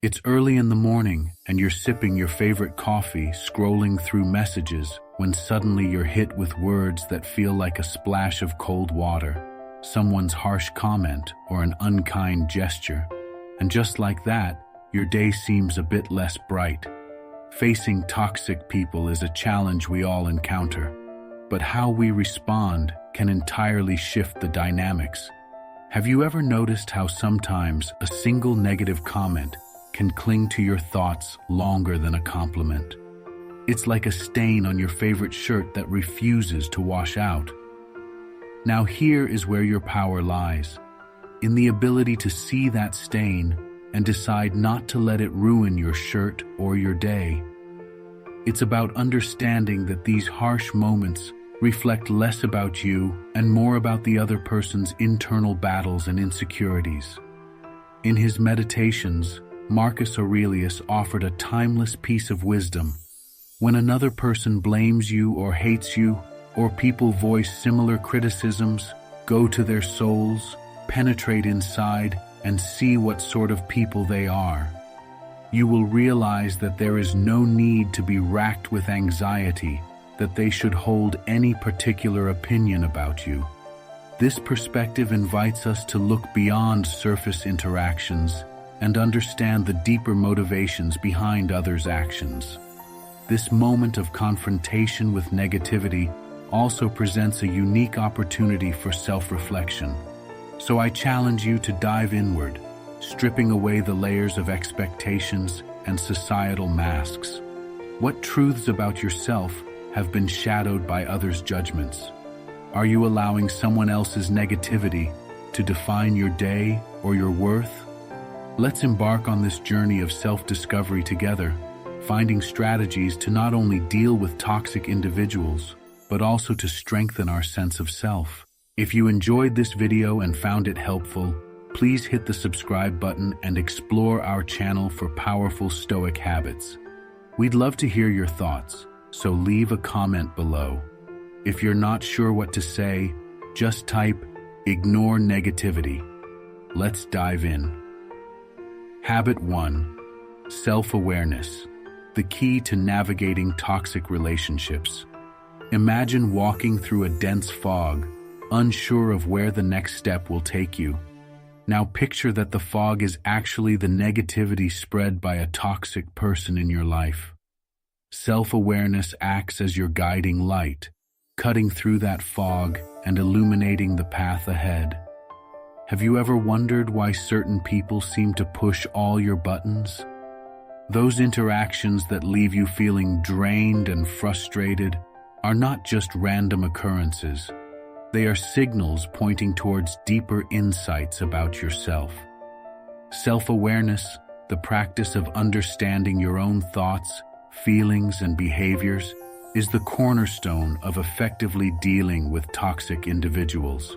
It's early in the morning and you're sipping your favorite coffee, scrolling through messages, when suddenly you're hit with words that feel like a splash of cold water, someone's harsh comment or an unkind gesture. And just like that, your day seems a bit less bright. Facing toxic people is a challenge we all encounter, but how we respond can entirely shift the dynamics. Have you ever noticed how sometimes a single negative comment can cling to your thoughts longer than a compliment? It's like a stain on your favorite shirt that refuses to wash out. Now here is where your power lies, in the ability to see that stain and decide not to let it ruin your shirt or your day. It's about understanding that these harsh moments reflect less about you and more about the other person's internal battles and insecurities. In his Meditations, Marcus Aurelius offered a timeless piece of wisdom. When another person blames you or hates you, or people voice similar criticisms, go to their souls, penetrate inside, and see what sort of people they are. You will realize that there is no need to be racked with anxiety that they should hold any particular opinion about you. This perspective invites us to look beyond surface interactions and understand the deeper motivations behind others' actions. This moment of confrontation with negativity also presents a unique opportunity for self-reflection. So I challenge you to dive inward, stripping away the layers of expectations and societal masks. What truths about yourself have been shadowed by others' judgments? Are you allowing someone else's negativity to define your day or your worth? Let's embark on this journey of self-discovery together, finding strategies to not only deal with toxic individuals, but also to strengthen our sense of self. If you enjoyed this video and found it helpful, please hit the subscribe button and explore our channel for powerful Stoic habits. We'd love to hear your thoughts, so leave a comment below. If you're not sure what to say, just type "ignore negativity." Let's dive in. Habit 1. Self-awareness, the key to navigating toxic relationships. Imagine walking through a dense fog, unsure of where the next step will take you. Now picture that the fog is actually the negativity spread by a toxic person in your life. Self-awareness acts as your guiding light, cutting through that fog and illuminating the path ahead. Have you ever wondered why certain people seem to push all your buttons? Those interactions that leave you feeling drained and frustrated are not just random occurrences. They are signals pointing towards deeper insights about yourself. Self-awareness, the practice of understanding your own thoughts, feelings, and behaviors, is the cornerstone of effectively dealing with toxic individuals.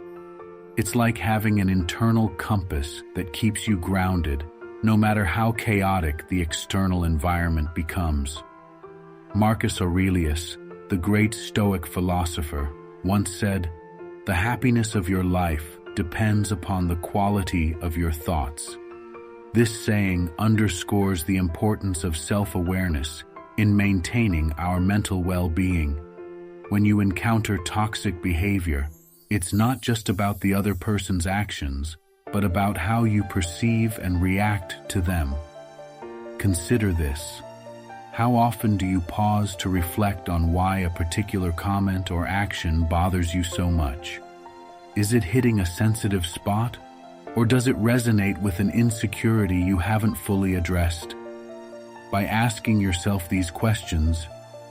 It's like having an internal compass that keeps you grounded, no matter how chaotic the external environment becomes. Marcus Aurelius, the great Stoic philosopher, once said, "The happiness of your life depends upon the quality of your thoughts." This saying underscores the importance of self-awareness in maintaining our mental well-being. When you encounter toxic behavior, it's not just about the other person's actions, but about how you perceive and react to them. Consider this. How often do you pause to reflect on why a particular comment or action bothers you so much? Is it hitting a sensitive spot, or does it resonate with an insecurity you haven't fully addressed? By asking yourself these questions,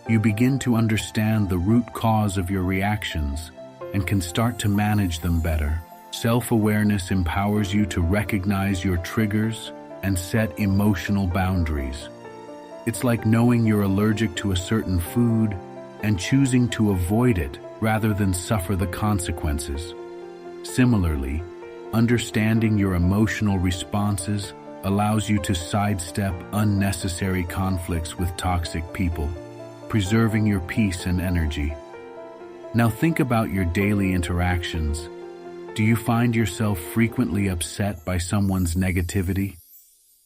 you begin to understand the root cause of your reactions and can start to manage them better. Self-awareness empowers you to recognize your triggers and set emotional boundaries. It's like knowing you're allergic to a certain food and choosing to avoid it rather than suffer the consequences. Similarly, understanding your emotional responses allows you to sidestep unnecessary conflicts with toxic people, preserving your peace and energy. Now think about your daily interactions. Do you find yourself frequently upset by someone's negativity?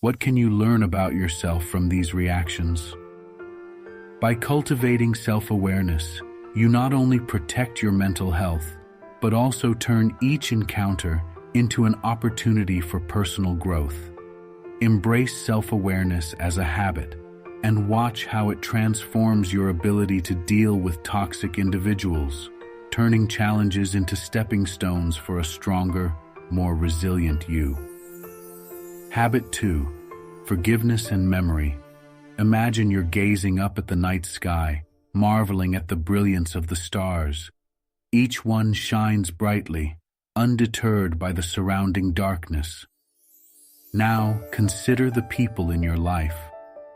What can you learn about yourself from these reactions? By cultivating self-awareness, you not only protect your mental health, but also turn each encounter into an opportunity for personal growth. Embrace self-awareness as a habit, and watch how it transforms your ability to deal with toxic individuals, turning challenges into stepping stones for a stronger, more resilient you. Habit 2. Forgiveness and memory. Imagine you're gazing up at the night sky, marveling at the brilliance of the stars. Each one shines brightly, undeterred by the surrounding darkness. Now, consider the people in your life.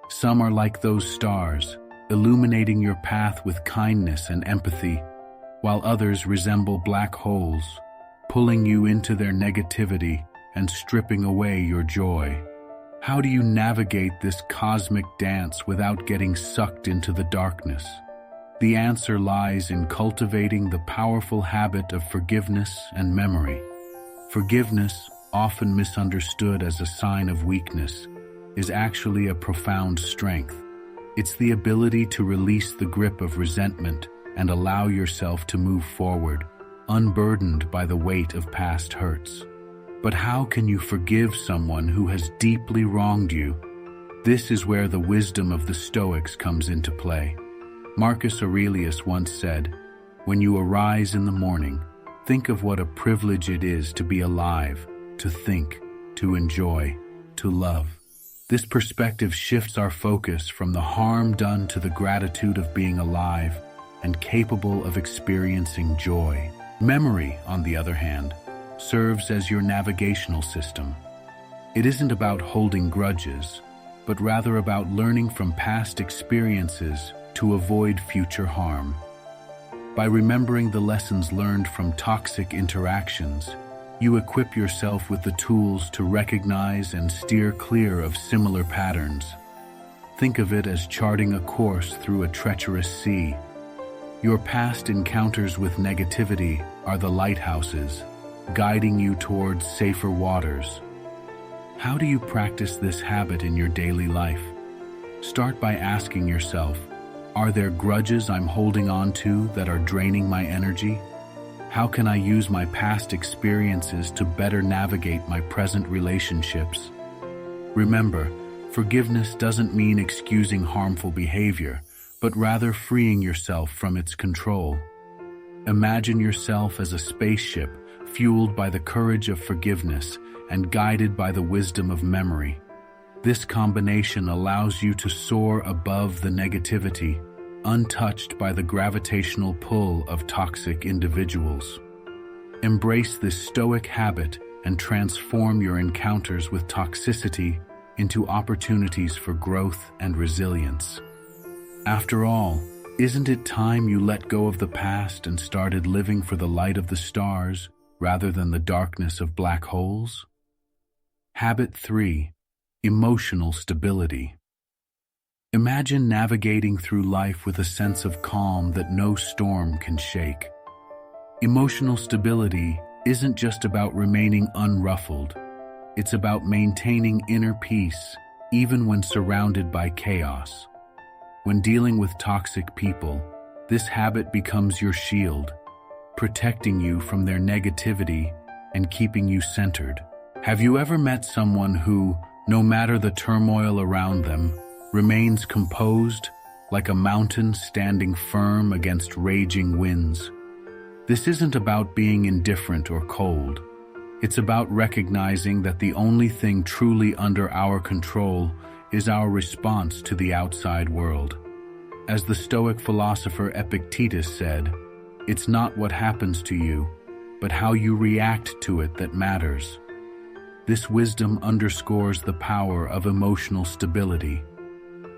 Some are like those stars, illuminating your path with kindness and empathy, while others resemble black holes, pulling you into their negativity and stripping away your joy. How do you navigate this cosmic dance without getting sucked into the darkness? The answer lies in cultivating the powerful habit of forgiveness and memory. Forgiveness, often misunderstood as a sign of weakness, is actually a profound strength. It's the ability to release the grip of resentment and allow yourself to move forward, unburdened by the weight of past hurts. But how can you forgive someone who has deeply wronged you? This is where the wisdom of the Stoics comes into play. Marcus Aurelius once said, "When you arise in the morning, think of what a privilege it is to be alive, to think, to enjoy, to love." This perspective shifts our focus from the harm done to the gratitude of being alive and capable of experiencing joy. Memory, on the other hand, serves as your navigational system. It isn't about holding grudges, but rather about learning from past experiences to avoid future harm. By remembering the lessons learned from toxic interactions, you equip yourself with the tools to recognize and steer clear of similar patterns. Think of it as charting a course through a treacherous sea. Your past encounters with negativity are the lighthouses, guiding you towards safer waters. How do you practice this habit in your daily life? Start by asking yourself, are there grudges I'm holding on to that are draining my energy? How can I use my past experiences to better navigate my present relationships? Remember, forgiveness doesn't mean excusing harmful behavior, but rather freeing yourself from its control. Imagine yourself as a spaceship fueled by the courage of forgiveness and guided by the wisdom of memory. This combination allows you to soar above the negativity, untouched by the gravitational pull of toxic individuals. Embrace this Stoic habit and transform your encounters with toxicity into opportunities for growth and resilience. After all, isn't it time you let go of the past and started living for the light of the stars rather than the darkness of black holes? Habit 3. Emotional stability. Imagine navigating through life with a sense of calm that no storm can shake. Emotional stability isn't just about remaining unruffled. It's about maintaining inner peace, even when surrounded by chaos. When dealing with toxic people, this habit becomes your shield, protecting you from their negativity and keeping you centered. Have you ever met someone who, no matter the turmoil around them, remains composed, like a mountain standing firm against raging winds? This isn't about being indifferent or cold. It's about recognizing that the only thing truly under our control is our response to the outside world. As the Stoic philosopher Epictetus said, "It's not what happens to you, but how you react to it that matters." This wisdom underscores the power of emotional stability.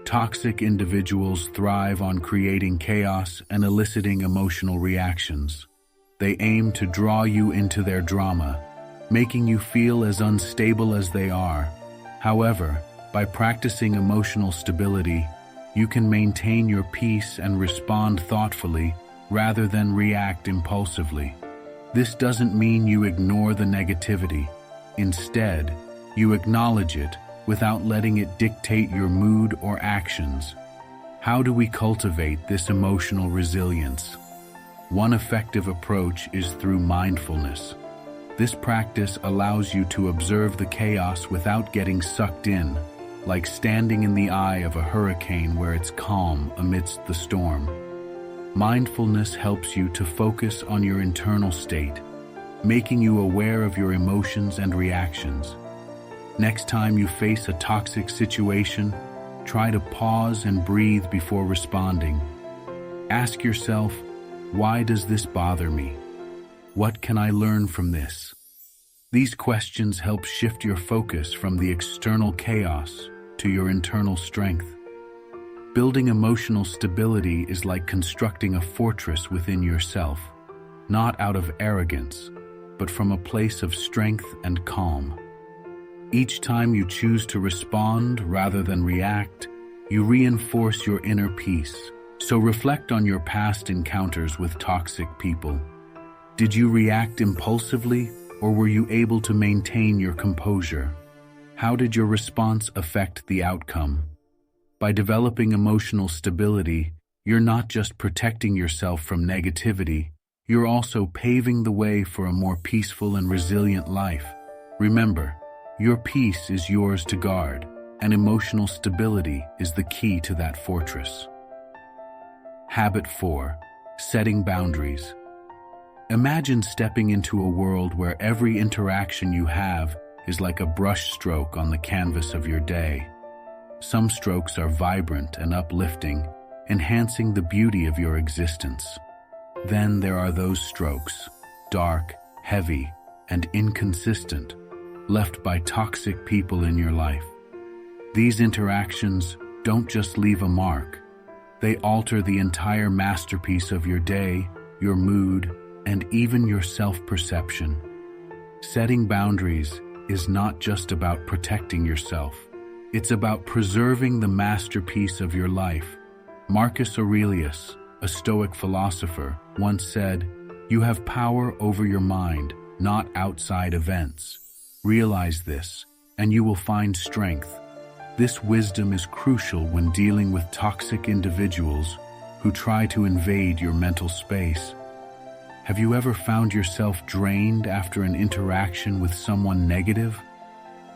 Toxic individuals thrive on creating chaos and eliciting emotional reactions. They aim to draw you into their drama, making you feel as unstable as they are. However, by practicing emotional stability, you can maintain your peace and respond thoughtfully rather than react impulsively. This doesn't mean you ignore the negativity. Instead, you acknowledge it, without letting it dictate your mood or actions. How do we cultivate this emotional resilience? One effective approach is through mindfulness. This practice allows you to observe the chaos without getting sucked in, like standing in the eye of a hurricane where it's calm amidst the storm. Mindfulness helps you to focus on your internal state, making you aware of your emotions and reactions. Next time you face a toxic situation, try to pause and breathe before responding. Ask yourself, why does this bother me? What can I learn from this? These questions help shift your focus from the external chaos to your internal strength. Building emotional stability is like constructing a fortress within yourself, not out of arrogance, but from a place of strength and calm. Each time you choose to respond rather than react, you reinforce your inner peace. So reflect on your past encounters with toxic people. Did you react impulsively, or were you able to maintain your composure? How did your response affect the outcome? By developing emotional stability, you're not just protecting yourself from negativity, you're also paving the way for a more peaceful and resilient life. Remember, your peace is yours to guard, and emotional stability is the key to that fortress. Habit 4. Setting boundaries. Imagine stepping into a world where every interaction you have is like a brush stroke on the canvas of your day. Some strokes are vibrant and uplifting, enhancing the beauty of your existence. Then there are those strokes, dark, heavy, and inconsistent, left by toxic people in your life. These interactions don't just leave a mark. They alter the entire masterpiece of your day, your mood, and even your self-perception. Setting boundaries is not just about protecting yourself. It's about preserving the masterpiece of your life. Marcus Aurelius, a Stoic philosopher, once said, "You have power over your mind, not outside events. Realize this, and you will find strength." This wisdom is crucial when dealing with toxic individuals who try to invade your mental space. Have you ever found yourself drained after an interaction with someone negative?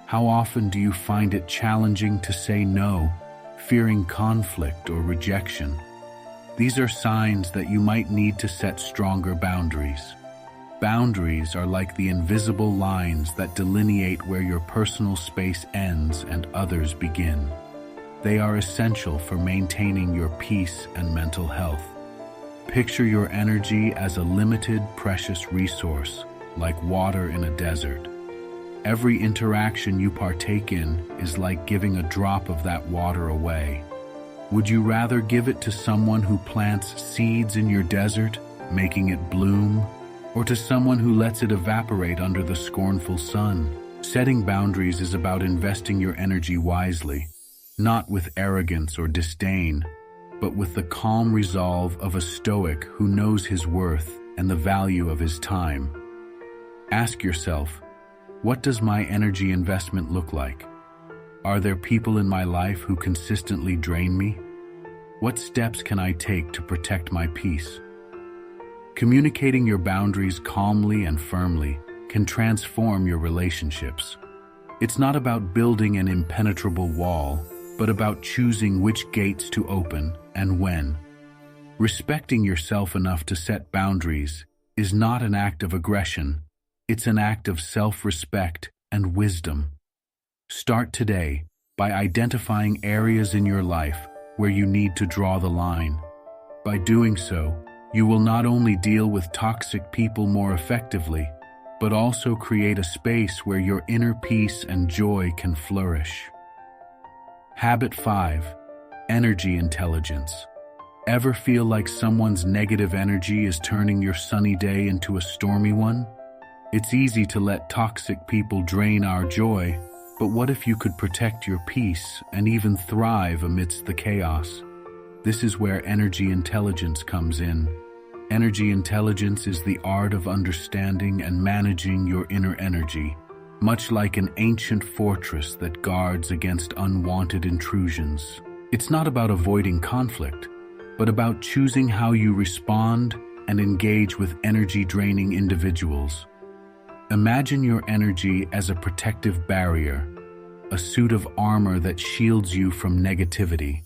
How often do you find it challenging to say no, fearing conflict or rejection? These are signs that you might need to set stronger boundaries. Boundaries are like the invisible lines that delineate where your personal space ends and others begin. They are essential for maintaining your peace and mental health. Picture your energy as a limited, precious resource, like water in a desert. Every interaction you partake in is like giving a drop of that water away. Would you rather give it to someone who plants seeds in your desert, making it bloom, or to someone who lets it evaporate under the scornful sun? Setting boundaries is about investing your energy wisely, not with arrogance or disdain, but with the calm resolve of a Stoic who knows his worth and the value of his time. Ask yourself, what does my energy investment look like? Are there people in my life who consistently drain me? What steps can I take to protect my peace? Communicating your boundaries calmly and firmly can transform your relationships. It's not about building an impenetrable wall, but about choosing which gates to open and when. Respecting yourself enough to set boundaries is not an act of aggression, it's an act of self-respect and wisdom. Start today by identifying areas in your life where you need to draw the line. By doing so, you will not only deal with toxic people more effectively, but also create a space where your inner peace and joy can flourish. Habit 5. Energy intelligence. Ever feel like someone's negative energy is turning your sunny day into a stormy one? It's easy to let toxic people drain our joy, but what if you could protect your peace and even thrive amidst the chaos? This is where energy intelligence comes in. Energy intelligence is the art of understanding and managing your inner energy, much like an ancient fortress that guards against unwanted intrusions. It's not about avoiding conflict, but about choosing how you respond and engage with energy-draining individuals. Imagine your energy as a protective barrier, a suit of armor that shields you from negativity.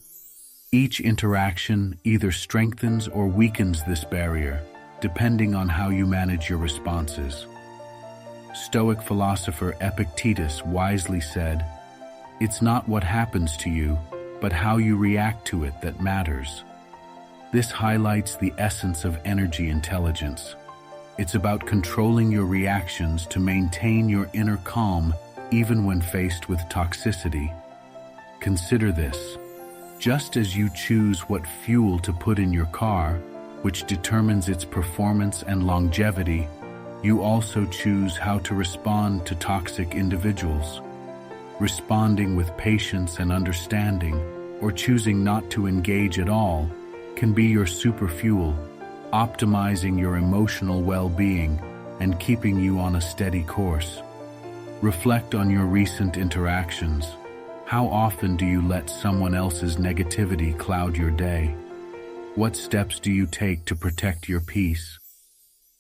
Each interaction either strengthens or weakens this barrier, depending on how you manage your responses. Stoic philosopher Epictetus wisely said, "It's not what happens to you, but how you react to it that matters." This highlights the essence of energy intelligence. It's about controlling your reactions to maintain your inner calm even when faced with toxicity. Consider this. Just as you choose what fuel to put in your car, which determines its performance and longevity, you also choose how to respond to toxic individuals. Responding with patience and understanding, or choosing not to engage at all, can be your super fuel, optimizing your emotional well-being and keeping you on a steady course. Reflect on your recent interactions. How often do you let someone else's negativity cloud your day? What steps do you take to protect your peace?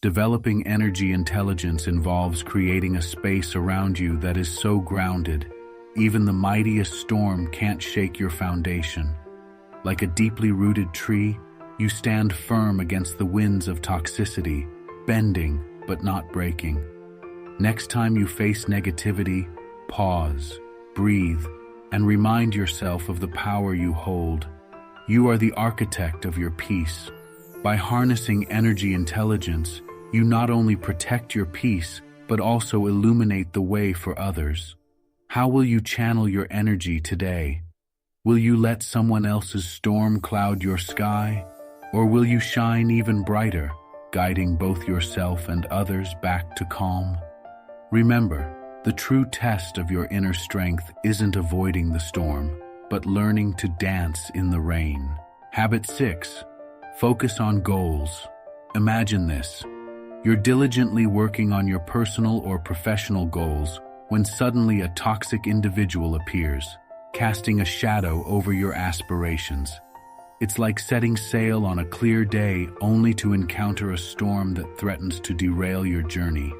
Developing energy intelligence involves creating a space around you that is so grounded, even the mightiest storm can't shake your foundation. Like a deeply rooted tree, you stand firm against the winds of toxicity, bending but not breaking. Next time you face negativity, pause, breathe, and remind yourself of the power you hold. You are the architect of your peace. By harnessing energy intelligence, you not only protect your peace, but also illuminate the way for others. How will you channel your energy today? Will you let someone else's storm cloud your sky? Or will you shine even brighter, guiding both yourself and others back to calm? Remember, the true test of your inner strength isn't avoiding the storm, but learning to dance in the rain. Habit 6. Focus on goals. Imagine this. You're diligently working on your personal or professional goals when suddenly a toxic individual appears, casting a shadow over your aspirations. It's like setting sail on a clear day only to encounter a storm that threatens to derail your journey.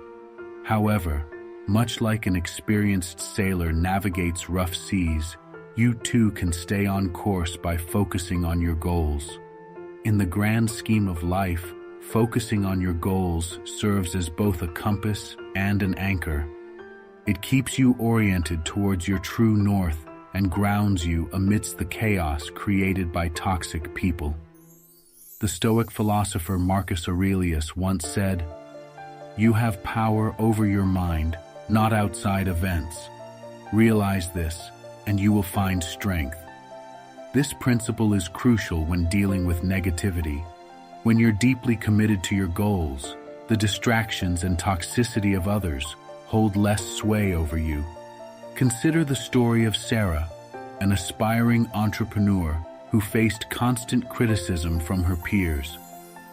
However, much like an experienced sailor navigates rough seas, you too can stay on course by focusing on your goals. In the grand scheme of life, focusing on your goals serves as both a compass and an anchor. It keeps you oriented towards your true north and grounds you amidst the chaos created by toxic people. The Stoic philosopher Marcus Aurelius once said, "You have power over your mind, not outside events. Realize this, and you will find strength." This principle is crucial when dealing with negativity. When you're deeply committed to your goals, the distractions and toxicity of others hold less sway over you. Consider the story of Sarah, an aspiring entrepreneur who faced constant criticism from her peers.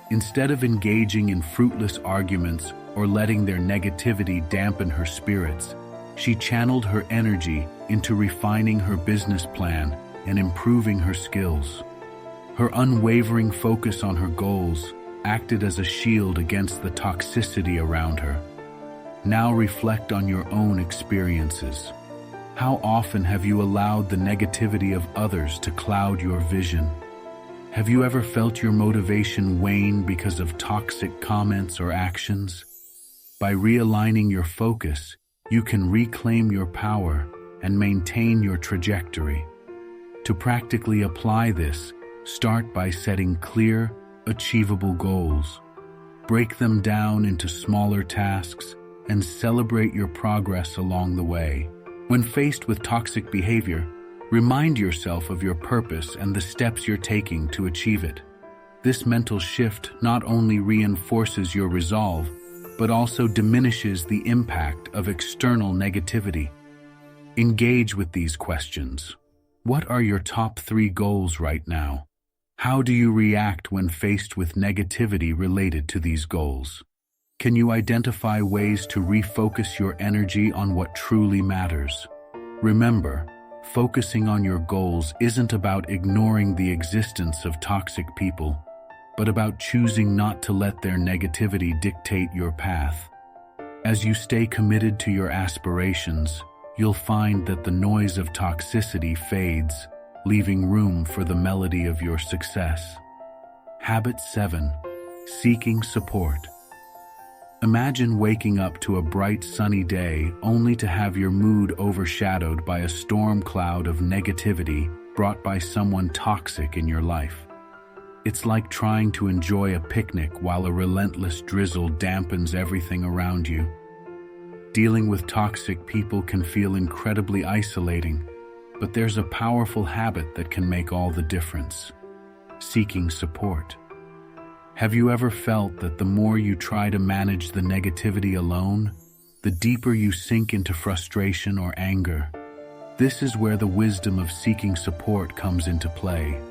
Instead of engaging in fruitless arguments or letting their negativity dampen her spirits, she channeled her energy into refining her business plan and improving her skills. Her unwavering focus on her goals acted as a shield against the toxicity around her. Now reflect on your own experiences. How often have you allowed the negativity of others to cloud your vision? Have you ever felt your motivation wane because of toxic comments or actions? By realigning your focus, you can reclaim your power and maintain your trajectory. To practically apply this, start by setting clear, achievable goals. Break them down into smaller tasks and celebrate your progress along the way. When faced with toxic behavior, remind yourself of your purpose and the steps you're taking to achieve it. This mental shift not only reinforces your resolve, but also diminishes the impact of external negativity. Engage with these questions. What are your top 3 goals right now? How do you react when faced with negativity related to these goals? Can you identify ways to refocus your energy on what truly matters? Remember, focusing on your goals isn't about ignoring the existence of toxic people, but about choosing not to let their negativity dictate your path. As you stay committed to your aspirations, you'll find that the noise of toxicity fades, leaving room for the melody of your success. Habit 7. Seeking support. Imagine waking up to a bright sunny day only to have your mood overshadowed by a storm cloud of negativity brought by someone toxic in your life. It's like trying to enjoy a picnic while a relentless drizzle dampens everything around you. Dealing with toxic people can feel incredibly isolating, but there's a powerful habit that can make all the difference: seeking support. Have you ever felt that the more you try to manage the negativity alone, the deeper you sink into frustration or anger? This is where the wisdom of seeking support comes into play.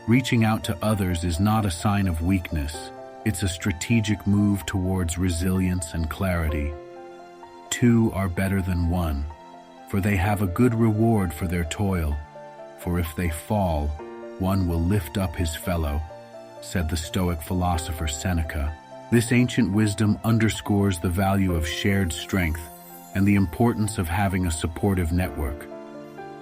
Reaching out to others is not a sign of weakness. It's a strategic move towards resilience and clarity. Two are better than one, for they have a good reward for their toil. For if they fall, one will lift up his fellow, said the Stoic philosopher Seneca. This ancient wisdom underscores the value of shared strength and the importance of having a supportive network.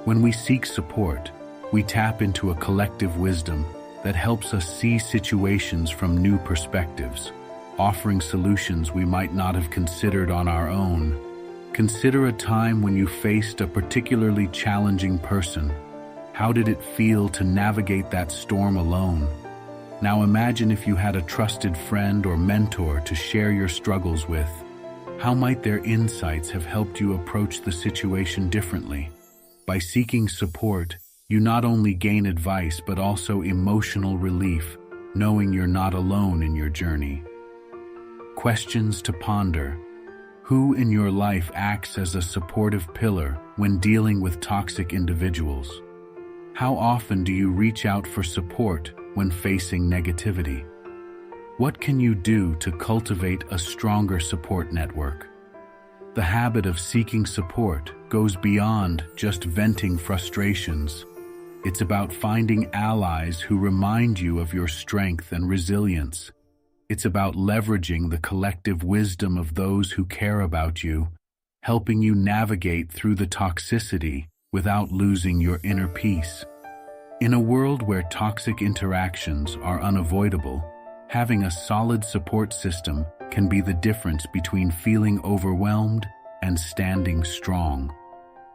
When we seek support, we tap into a collective wisdom that helps us see situations from new perspectives, offering solutions we might not have considered on our own. Consider a time when you faced a particularly challenging person. How did it feel to navigate that storm alone? Now imagine if you had a trusted friend or mentor to share your struggles with. How might their insights have helped you approach the situation differently? By seeking support, you not only gain advice but also emotional relief, knowing you're not alone in your journey. Questions to ponder. Who in your life acts as a supportive pillar when dealing with toxic individuals? How often do you reach out for support when facing negativity? What can you do to cultivate a stronger support network? The habit of seeking support goes beyond just venting frustrations. It's about finding allies who remind you of your strength and resilience. It's about leveraging the collective wisdom of those who care about you, helping you navigate through the toxicity without losing your inner peace. In a world where toxic interactions are unavoidable, having a solid support system can be the difference between feeling overwhelmed and standing strong.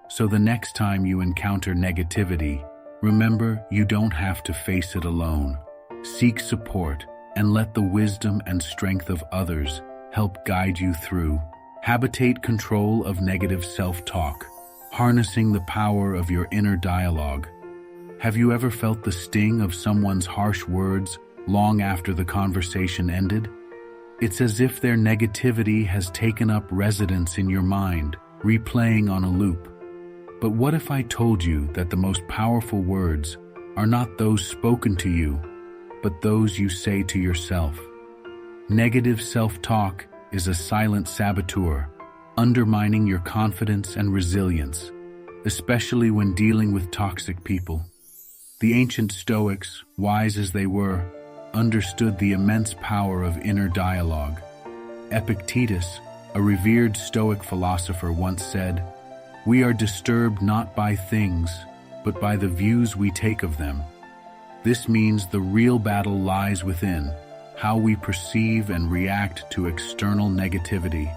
So the next time you encounter negativity, remember you don't have to face it alone. Seek support and let the wisdom and strength of others help guide you through. Habitate control of negative self-talk, harnessing the power of your inner dialogue. Have you ever felt the sting of someone's harsh words long after the conversation ended? It's as if their negativity has taken up residence in your mind, replaying on a loop. But what if I told you that the most powerful words are not those spoken to you, but those you say to yourself? Negative self-talk is a silent saboteur, undermining your confidence and resilience, especially when dealing with toxic people. The ancient Stoics, wise as they were, understood the immense power of inner dialogue. Epictetus, a revered Stoic philosopher, once said, "We are disturbed not by things, but by the views we take of them." This means the real battle lies within, how we perceive and react to external negativity.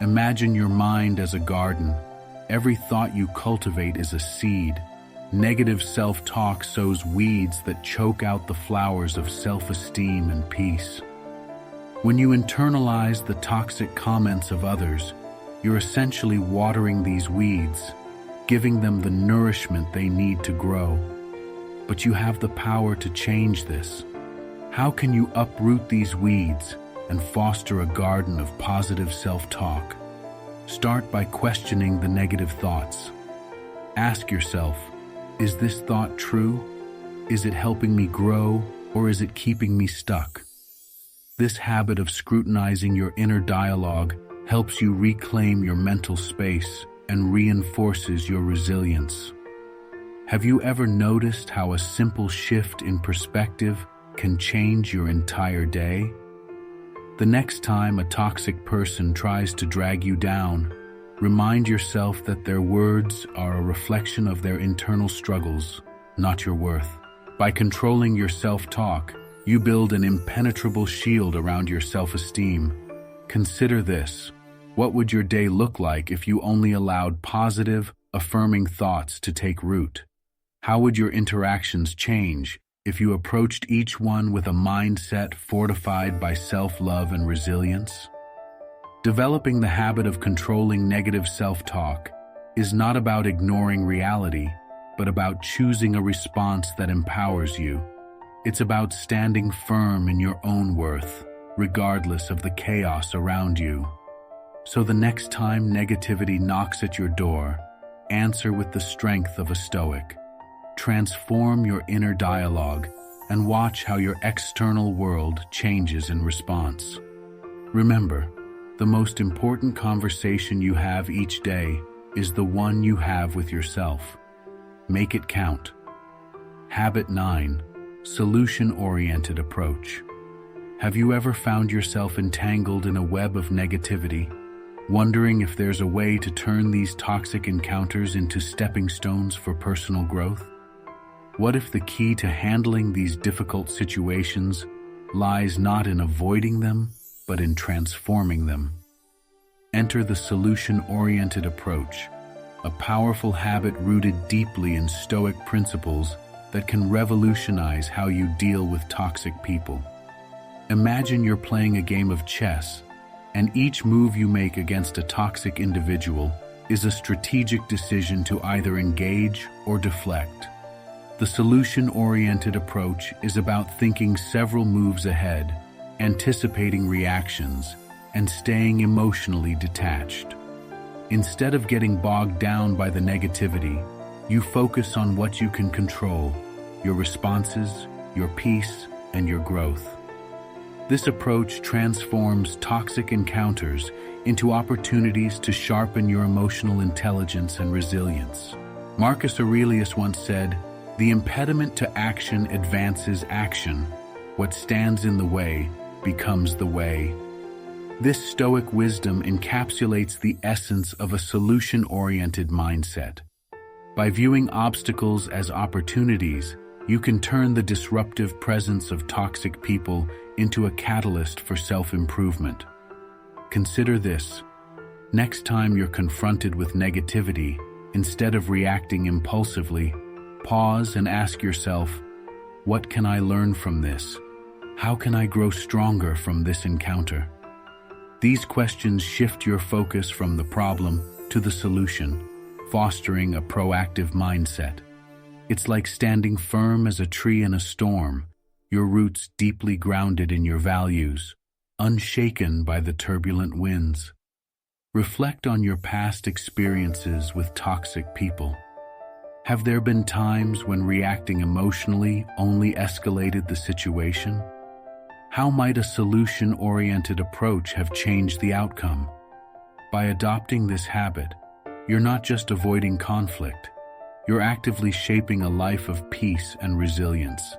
Imagine your mind as a garden. Every thought you cultivate is a seed. Negative self-talk sows weeds that choke out the flowers of self-esteem and peace. When you internalize the toxic comments of others, you're essentially watering these weeds, giving them the nourishment they need to grow. But you have the power to change this. How can you uproot these weeds and foster a garden of positive self-talk? Start by questioning the negative thoughts. Ask yourself, is this thought true? Is it helping me grow, or is it keeping me stuck? This habit of scrutinizing your inner dialogue helps you reclaim your mental space and reinforces your resilience. Have you ever noticed how a simple shift in perspective can change your entire day? The next time a toxic person tries to drag you down, remind yourself that their words are a reflection of their internal struggles, not your worth. By controlling your self-talk, you build an impenetrable shield around your self-esteem. Consider this. What would your day look like if you only allowed positive, affirming thoughts to take root? How would your interactions change if you approached each one with a mindset fortified by self-love and resilience? Developing the habit of controlling negative self-talk is not about ignoring reality, but about choosing a response that empowers you. It's about standing firm in your own worth, regardless of the chaos around you. So the next time negativity knocks at your door, answer with the strength of a Stoic. Transform your inner dialogue and watch how your external world changes in response. Remember, the most important conversation you have each day is the one you have with yourself. Make it count. Habit 9. Solution-oriented approach. Have you ever found yourself entangled in a web of negativity, wondering if there's a way to turn these toxic encounters into stepping stones for personal growth? What if the key to handling these difficult situations lies not in avoiding them, but in transforming them? Enter the solution-oriented approach, a powerful habit rooted deeply in Stoic principles that can revolutionize how you deal with toxic people. Imagine you're playing a game of chess, and each move you make against a toxic individual is a strategic decision to either engage or deflect. The solution-oriented approach is about thinking several moves ahead, anticipating reactions, and staying emotionally detached. Instead of getting bogged down by the negativity, you focus on what you can control: your responses, your peace, and your growth. This approach transforms toxic encounters into opportunities to sharpen your emotional intelligence and resilience. Marcus Aurelius once said, "The impediment to action advances action. What stands in the way becomes the way." This Stoic wisdom encapsulates the essence of a solution-oriented mindset. By viewing obstacles as opportunities, you can turn the disruptive presence of toxic people into a catalyst for self-improvement. Consider this. Next time you're confronted with negativity, instead of reacting impulsively, pause and ask yourself, what can I learn from this? How can I grow stronger from this encounter? These questions shift your focus from the problem to the solution, fostering a proactive mindset. It's like standing firm as a tree in a storm, your roots deeply grounded in your values, unshaken by the turbulent winds. Reflect on your past experiences with toxic people. Have there been times when reacting emotionally only escalated the situation? How might a solution-oriented approach have changed the outcome? By adopting this habit, you're not just avoiding conflict, you're actively shaping a life of peace and resilience.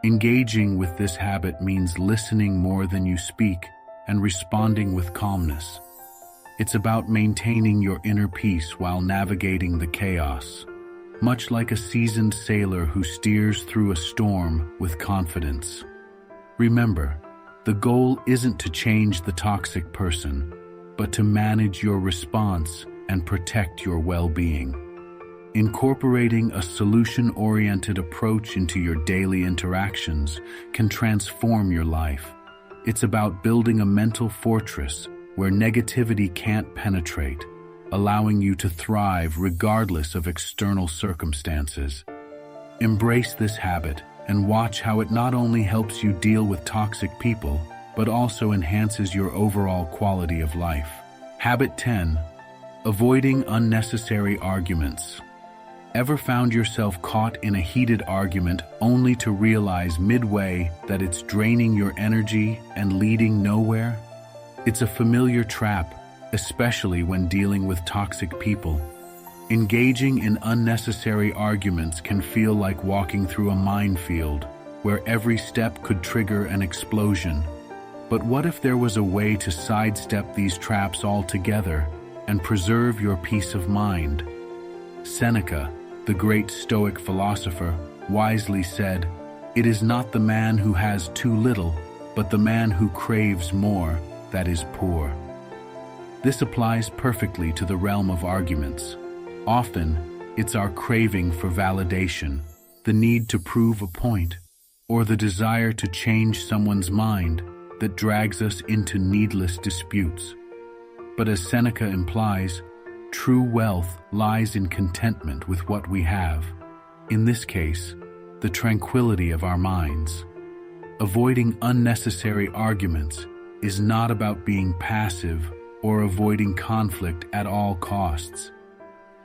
Engaging with this habit means listening more than you speak and responding with calmness. It's about maintaining your inner peace while navigating the chaos, much like a seasoned sailor who steers through a storm with confidence. Remember, the goal isn't to change the toxic person, but to manage your response and protect your well-being. Incorporating a solution-oriented approach into your daily interactions can transform your life. It's about building a mental fortress where negativity can't penetrate, allowing you to thrive regardless of external circumstances. Embrace this habit and watch how it not only helps you deal with toxic people, but also enhances your overall quality of life. Habit 10. Avoiding unnecessary arguments. Ever found yourself caught in a heated argument only to realize midway that it's draining your energy and leading nowhere? It's a familiar trap, especially when dealing with toxic people. Engaging in unnecessary arguments can feel like walking through a minefield, where every step could trigger an explosion. But what if there was a way to sidestep these traps altogether and preserve your peace of mind? Seneca, the great Stoic philosopher, wisely said, "It is not the man who has too little, but the man who craves more, that is poor." This applies perfectly to the realm of arguments. Often, it's our craving for validation, the need to prove a point, or the desire to change someone's mind that drags us into needless disputes. But as Seneca implies, true wealth lies in contentment with what we have. In this case, the tranquility of our minds. Avoiding unnecessary arguments is not about being passive or avoiding conflict at all costs.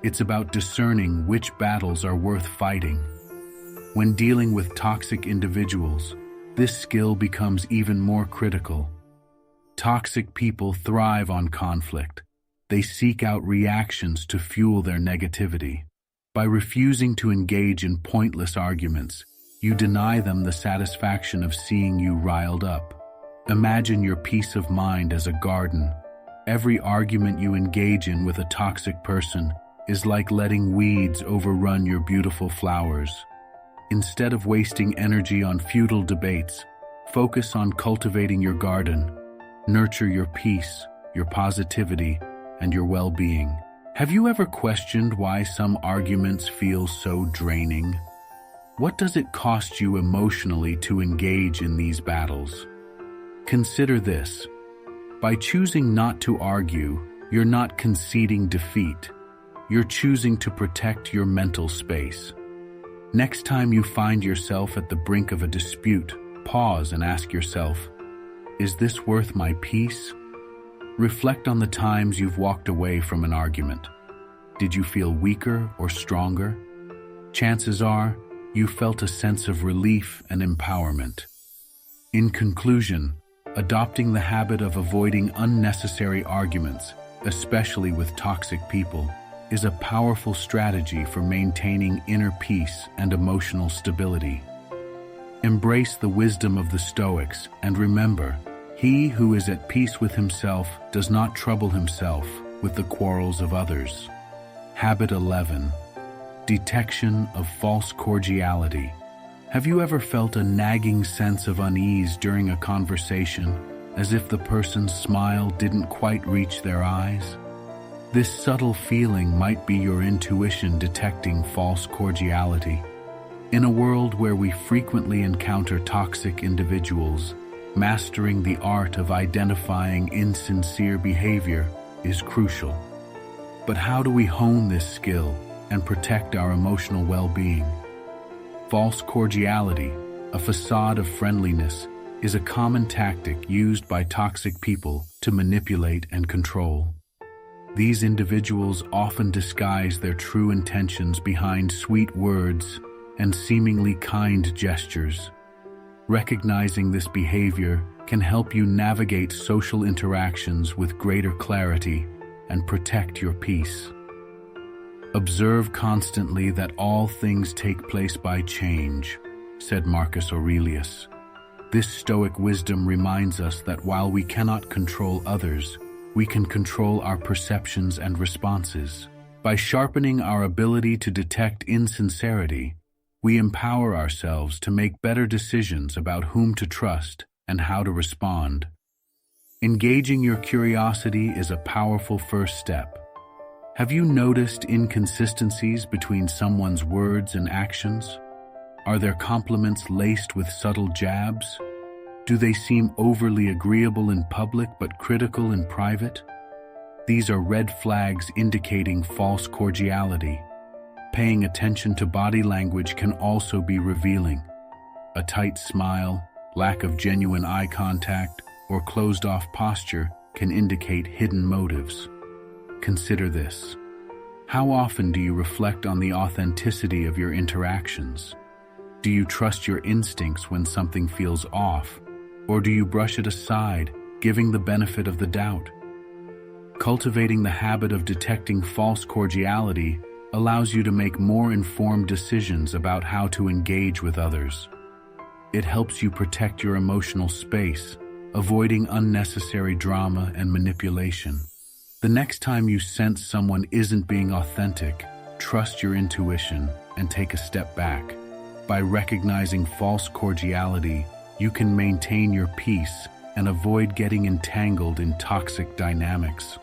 It's about discerning which battles are worth fighting. When dealing with toxic individuals, this skill becomes even more critical. Toxic people thrive on conflict. They seek out reactions to fuel their negativity. By refusing to engage in pointless arguments, you deny them the satisfaction of seeing you riled up. Imagine your peace of mind as a garden. Every argument you engage in with a toxic person is like letting weeds overrun your beautiful flowers. Instead of wasting energy on futile debates, focus on cultivating your garden. Nurture your peace, your positivity, and your well-being. Have you ever questioned why some arguments feel so draining? What does it cost you emotionally to engage in these battles? Consider this. By choosing not to argue, you're not conceding defeat. You're choosing to protect your mental space. Next time you find yourself at the brink of a dispute, pause and ask yourself, is this worth my peace? Reflect on the times you've walked away from an argument. Did you feel weaker or stronger? Chances are, you felt a sense of relief and empowerment. In conclusion, adopting the habit of avoiding unnecessary arguments, especially with toxic people, is a powerful strategy for maintaining inner peace and emotional stability. Embrace the wisdom of the Stoics and remember, he who is at peace with himself does not trouble himself with the quarrels of others. Habit 11. Detection of false cordiality. Have you ever felt a nagging sense of unease during a conversation, as if the person's smile didn't quite reach their eyes? This subtle feeling might be your intuition detecting false cordiality. In a world where we frequently encounter toxic individuals, mastering the art of identifying insincere behavior is crucial. But how do we hone this skill and protect our emotional well-being? False cordiality, a facade of friendliness, is a common tactic used by toxic people to manipulate and control. These individuals often disguise their true intentions behind sweet words and seemingly kind gestures. Recognizing this behavior can help you navigate social interactions with greater clarity and protect your peace. Observe constantly that all things take place by change, said Marcus Aurelius. This Stoic wisdom reminds us that while we cannot control others, we can control our perceptions and responses. By sharpening our ability to detect insincerity, we empower ourselves to make better decisions about whom to trust and how to respond. Engaging your curiosity is a powerful first step. Have you noticed inconsistencies between someone's words and actions? Are their compliments laced with subtle jabs? Do they seem overly agreeable in public but critical in private? These are red flags indicating false cordiality. Paying attention to body language can also be revealing. A tight smile, lack of genuine eye contact, or closed-off posture can indicate hidden motives. Consider this. How often do you reflect on the authenticity of your interactions? Do you trust your instincts when something feels off, or do you brush it aside, giving the benefit of the doubt? Cultivating the habit of detecting false cordiality allows you to make more informed decisions about how to engage with others. It helps you protect your emotional space, avoiding unnecessary drama and manipulation. The next time you sense someone isn't being authentic, trust your intuition and take a step back. By recognizing false cordiality, you can maintain your peace and avoid getting entangled in toxic dynamics.